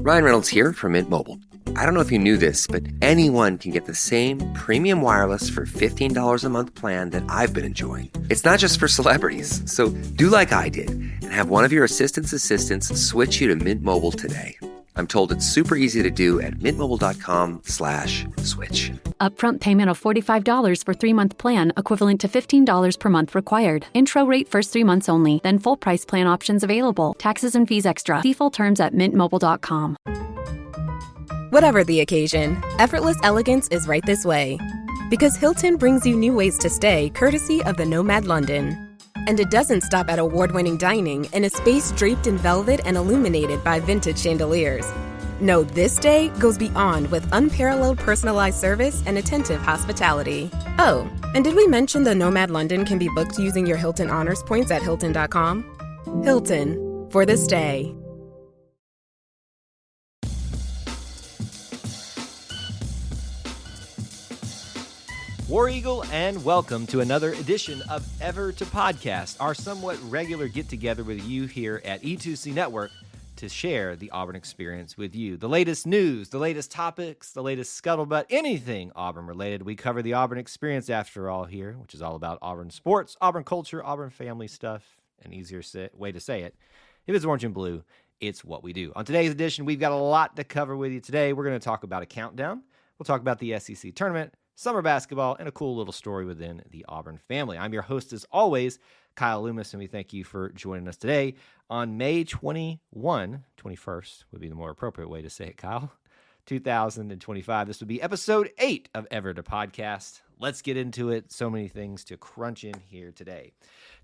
Ryan Reynolds here from Mint Mobile. I don't know if you knew this, but anyone can get the same premium wireless for $15 a month plan that I've been enjoying. It's not just for celebrities. So do like I did and have one of your assistants switch you to Mint Mobile today. I'm told it's super easy to do at mintmobile.com/switch. Upfront payment of $45 for 3-month plan, equivalent to $15 per month required. Intro rate first 3 months only, then full price plan options available. Taxes and fees extra. See full terms at mintmobile.com. Whatever the occasion, effortless elegance is right this way. Because Hilton brings you new ways to stay courtesy of the Nomad London. And it doesn't stop at award-winning dining in a space draped in velvet and illuminated by vintage chandeliers. No, this day goes beyond with unparalleled personalized service and attentive hospitality. Oh, and did we mention the Nomad London can be booked using your Hilton Honors points at Hilton.com? Hilton, for this day. War Eagle, and welcome to another edition of Ever to Podcast, our somewhat regular get-together with you here at E2C Network to share the Auburn experience with you. The latest news, the latest topics, the latest scuttlebutt, anything Auburn-related. We cover the Auburn experience after all here, which is all about Auburn sports, Auburn culture, Auburn family stuff, an easier way to say it. If it's orange and blue, it's what we do. On today's edition, we've got a lot to cover with you today. We're going to talk about a countdown. We'll talk about the SEC tournament, summer basketball, and a cool little story within the Auburn family. I'm your host, as always, Kyle Loomis, and we thank you for joining us today on May 21st would be the more appropriate way to say it, Kyle, 2025. This would be episode 8 of Ever to Podcast. Let's get into it. So many things to crunch in here today.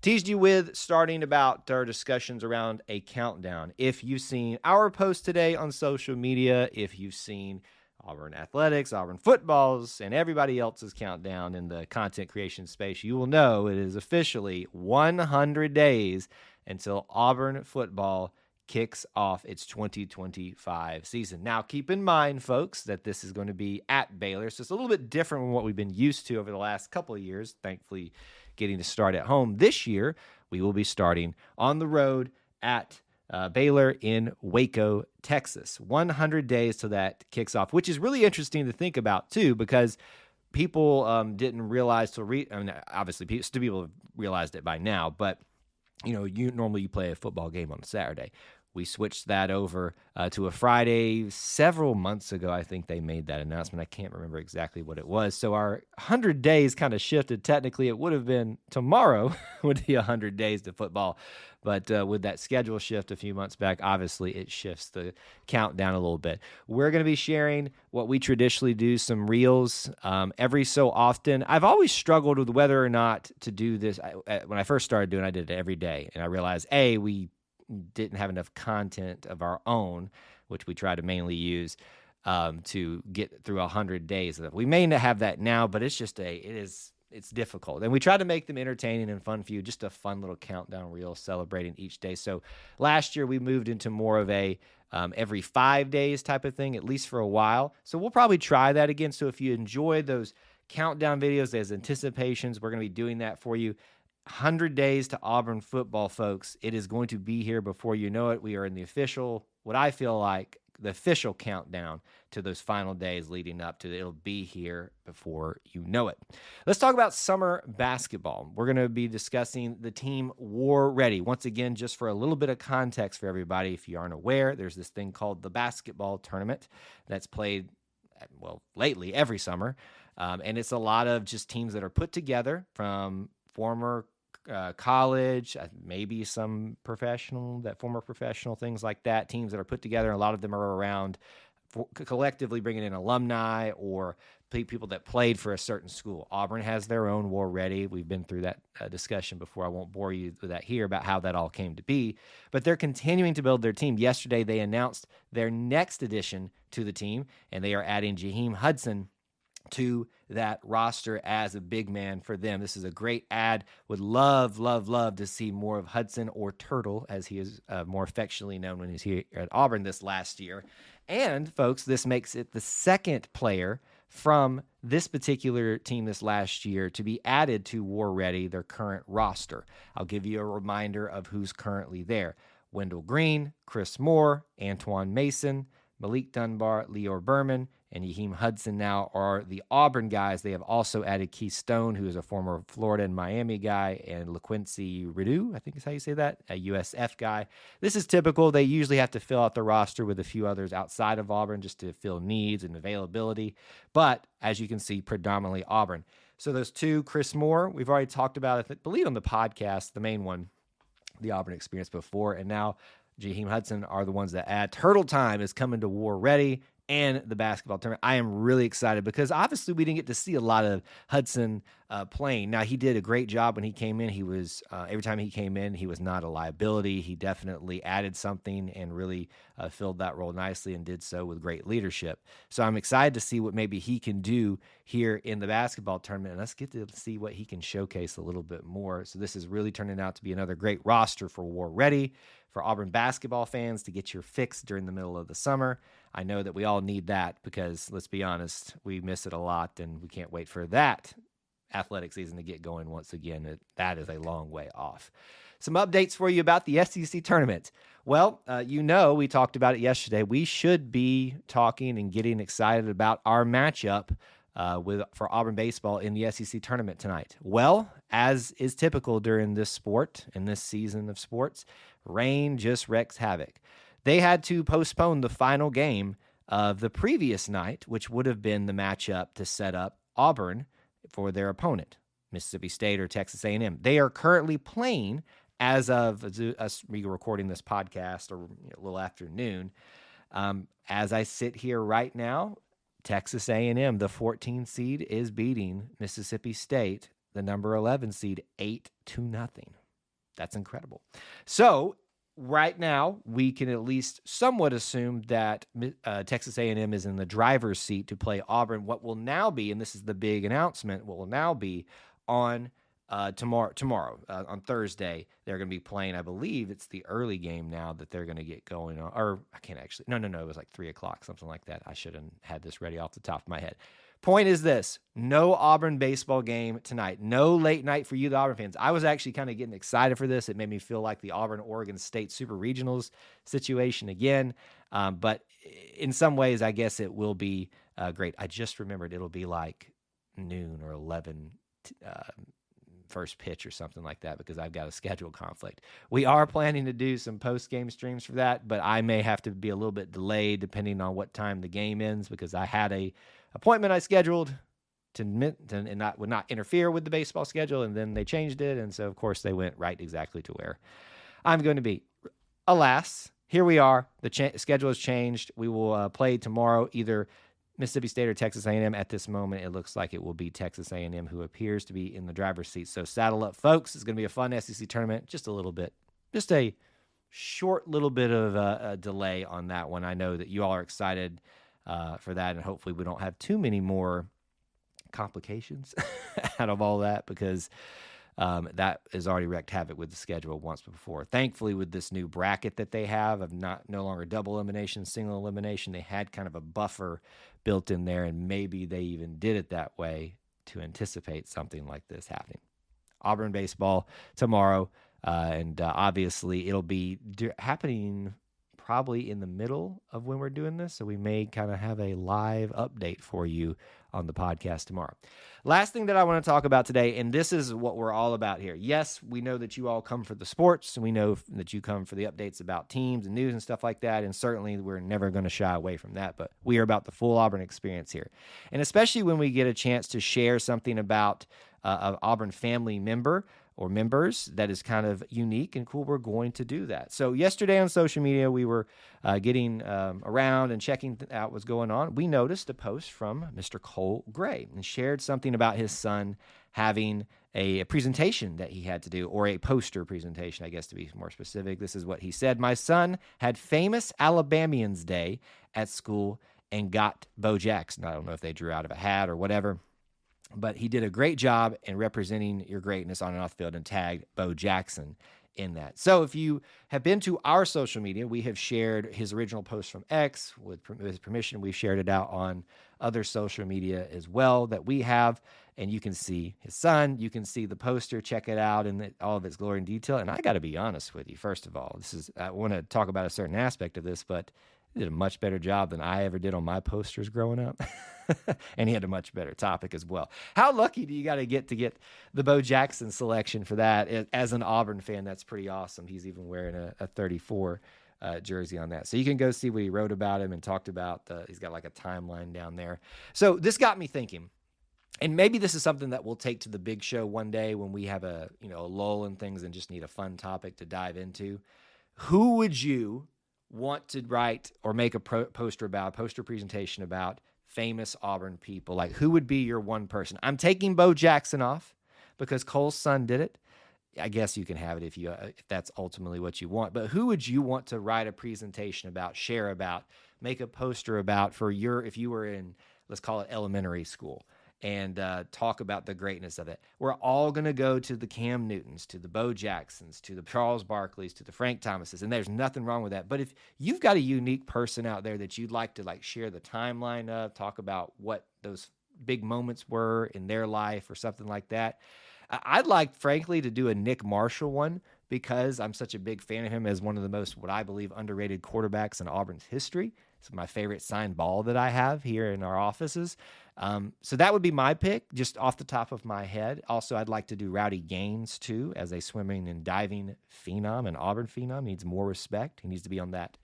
Teased you with starting about our discussions around a countdown. If you've seen our post today on social media, if you've seen Auburn athletics, Auburn footballs, and everybody else's countdown in the content creation space, you will know it is officially 100 days until Auburn football kicks off its 2025 season. Now, keep in mind, folks, that this is going to be at Baylor, so it's a little bit different from what we've been used to over the last couple of years, thankfully getting to start at home. This year, we will be starting on the road at Baylor in Waco, Texas. 100 days till that kicks off, which is really interesting to think about, too, because people didn't realize obviously people have realized it by now, but normally you play a football game on a Saturday. We switched that over to a Friday several months ago. I think they made that announcement. I can't remember exactly what it was. So our 100 days kind of shifted. Technically, it would have been tomorrow would be 100 days to football. But with that schedule shift a few months back, obviously it shifts the countdown a little bit. We're going to be sharing what we traditionally do, some reels every so often. I've always struggled with whether or not to do this. When I first started doing it, I did it every day. And I realized, we didn't have enough content of our own, which we try to mainly use to get through 100 days. We may not have that now, but it's just it's difficult. And we try to make them entertaining and fun for you, just a fun little countdown reel celebrating each day. So last year we moved into more of a every 5 days type of thing, at least for a while. So we'll probably try that again. So if you enjoy those countdown videos, those anticipations, we're going to be doing that for you. 100 days to Auburn football, folks. It is going to be here before you know it. We are in the official, what I feel like, the official countdown to those final days leading up to it. It'll be here before you know it. Let's talk about summer basketball. We're going to be discussing the team War Ready. Once again, just for a little bit of context for everybody, if you aren't aware, there's this thing called the basketball tournament that's played, lately every summer. And it's a lot of just teams that are put together from former college, maybe some former professional, things like that, teams that are put together. A lot of them are around collectively bringing in alumni or people that played for a certain school. Auburn has their own War Ready. We've been through that discussion before. I won't bore you with that here about how that all came to be, but they're continuing to build their team. Yesterday, they announced their next addition to the team, and they are adding Jaheim Hudson to that roster as a big man for them. This is a great add. Would love to see more of Hudson, or Turtle, as he is more affectionately known when he's here at Auburn this last year. And, folks, this makes it the second player from this particular team this last year to be added to War Ready, their current roster. I'll give you a reminder of who's currently there. Wendell Green, Chris Moore, Antoine Mason, Malik Dunbar, Leor Berman, and Yaheem Hudson now are the Auburn guys. They have also added Keith Stone, who is a former Florida and Miami guy, and LaQuincy Rideau, I think is how you say that, a USF guy. This is typical. They usually have to fill out the roster with a few others outside of Auburn just to fill needs and availability. But as you can see, predominantly Auburn. So those two, Chris Moore, we've already talked about, I believe on the podcast, the main one, the Auburn experience before, and now Jaheim Hudson are the ones that add. Turtle Time is coming to War Ready and the basketball tournament. I am really excited because obviously we didn't get to see a lot of Hudson playing. Now, he did a great job when he came in. He was, every time he came in, he was not a liability. He definitely added something and really filled that role nicely and did so with great leadership. So I'm excited to see what maybe he can do here in the basketball tournament. And let's get to see what he can showcase a little bit more. So this is really turning out to be another great roster for War Ready, for Auburn basketball fans to get your fix during the middle of the summer. I know that we all need that because, let's be honest, we miss it a lot, and we can't wait for that athletic season to get going once again. That is a long way off. Some updates for you about the SEC tournament. Well, we talked about it yesterday. We should be talking and getting excited about our matchup for Auburn baseball in the SEC tournament tonight. Well, as is typical during this sport, in this season of sports, rain just wreaks havoc. They had to postpone the final game of the previous night, which would have been the matchup to set up Auburn for their opponent, Mississippi State or Texas A&M. They are currently playing as of us recording this podcast or a little after noon. As I sit here right now, Texas A&M, the 14 seed, is beating Mississippi State, the number 11 seed, 8-0. That's incredible. So right now, we can at least somewhat assume that Texas A&M is in the driver's seat to play Auburn. What will now be, and this is the big announcement, what will now be on tomorrow on Thursday, they're going to be playing, I believe it's the early game now that they're going to get going on, or I can't actually, no, it was like 3 o'clock, something like that. I should have had this ready off the top of my head. Point is this: no Auburn baseball game tonight. No late night for you, the Auburn fans. I was actually kind of getting excited for this. It made me feel like the Auburn-Oregon State Super Regionals situation again. But in some ways, I guess it will be great. I just remembered it'll be like noon or 11 first pitch or something like that because I've got a schedule conflict. We are planning to do some post-game streams for that, but I may have to be a little bit delayed depending on what time the game ends because I had a appointment I scheduled and that would not interfere with the baseball schedule, and then they changed it, and so of course they went right exactly to where I'm going to be. Alas, here we are. The schedule has changed. We will play tomorrow either Mississippi State or Texas A&M. At this moment, it looks like it will be Texas A&M who appears to be in the driver's seat. So saddle up, folks. It's going to be a fun SEC tournament. Just a short little bit of a delay on that one. I know that you all are excited for that, and hopefully we don't have too many more complications out of all that because that has already wreaked havoc with the schedule once before. Thankfully, with this new bracket that they have of no longer double elimination, single elimination, they had kind of a buffer built in there, and maybe they even did it that way to anticipate something like this happening. Auburn baseball tomorrow, and obviously it'll be happening probably in the middle of when we're doing this, so we may kind of have a live update for you on the podcast tomorrow. Last thing that I want to talk about today, and this is what we're all about here. Yes, we know that you all come for the sports, and we know that you come for the updates about teams and news and stuff like that, and certainly we're never going to shy away from that, but we are about the full Auburn experience here. And especially when we get a chance to share something about an Auburn family member or members that is kind of unique and cool, we're going to do that. So yesterday on social media, we were getting around and checking out what's going on. We noticed a post from Mr. Cole Gray and shared something about his son having a presentation that he had to do, or a poster presentation, I guess, to be more specific. This is what he said: "My son had famous Alabamians Day at school and got Bo Jackson." I don't know if they drew out of a hat or whatever, but he did a great job in representing your greatness on and off the field and tagged Bo Jackson in that. So if you have been to our social media, we have shared his original post from X. With his permission, we've shared it out on other social media as well that we have, and you can see his son. You can see the poster. Check it out in all of its glory and detail. And I got to be honest with you. First of all, I want to talk about a certain aspect of this, but He did a much better job than I ever did on my posters growing up. And he had a much better topic as well. How lucky do you got to get the Bo Jackson selection for that? As an Auburn fan, that's pretty awesome. He's even wearing a 34 jersey on that. So you can go see what he wrote about him and talked about. He's got like a timeline down there. So this got me thinking, and maybe this is something that we'll take to the big show one day when we have a lull in things and just need a fun topic to dive into. Who would you want to write or make a poster presentation about famous Auburn people? Like, who would be your one person? I'm taking Bo Jackson off because Cole's son did it. I guess you can have it if that's ultimately what you want. But who would you want to write a presentation about, share about, make a poster about if you were in, let's call it elementary school, and talk about the greatness of it? We're all going to go to the Cam Newtons, to the Bo Jacksons, to the Charles Barkleys, to the Frank Thomases, and there's nothing wrong with that. But if you've got a unique person out there that you'd like to share the timeline of, talk about what those big moments were in their life or something like that, I'd like, frankly, to do a Nick Marshall one because I'm such a big fan of him as one of the most, what I believe, underrated quarterbacks in Auburn's history. It's my favorite signed ball that I have here in our offices. So that would be my pick, just off the top of my head. Also, I'd like to do Rowdy Gaines, too, as a swimming and diving phenom, an Auburn phenom. He needs more respect. He needs to be on that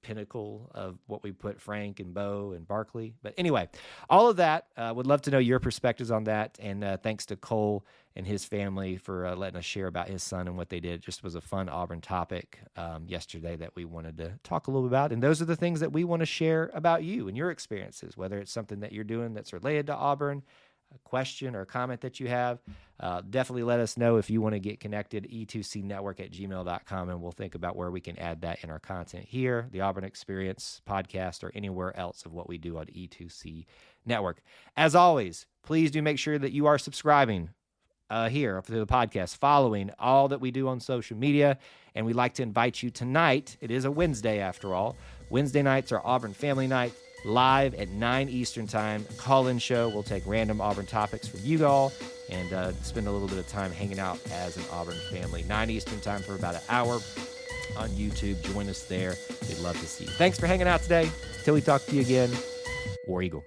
pinnacle of what we put Frank and Bo and Barkley. But anyway, all of that, would love to know your perspectives on that. And thanks to Cole and his family for letting us share about his son and what they did. It just was a fun Auburn topic yesterday that we wanted to talk a little bit about. And those are the things that we want to share about you and your experiences, whether it's something that you're doing that's related to Auburn, a question or a comment that you have. Definitely let us know if you want to get connected, e2cnetwork@gmail.com, and we'll think about where we can add that in our content here, the Auburn Experience podcast, or anywhere else of what we do on E2C Network. As always, please do make sure that you are subscribing here to the podcast, following all that we do on social media, and we'd like to invite you tonight. It is a Wednesday after all. Wednesday nights are Auburn Family Night, live at 9 Eastern Time, call-in show. We'll take random Auburn topics from you all and spend a little bit of time hanging out as an Auburn family. 9 Eastern Time for about an hour on YouTube. Join us there. We'd love to see you. Thanks for hanging out today. Till we talk to you again, War Eagle.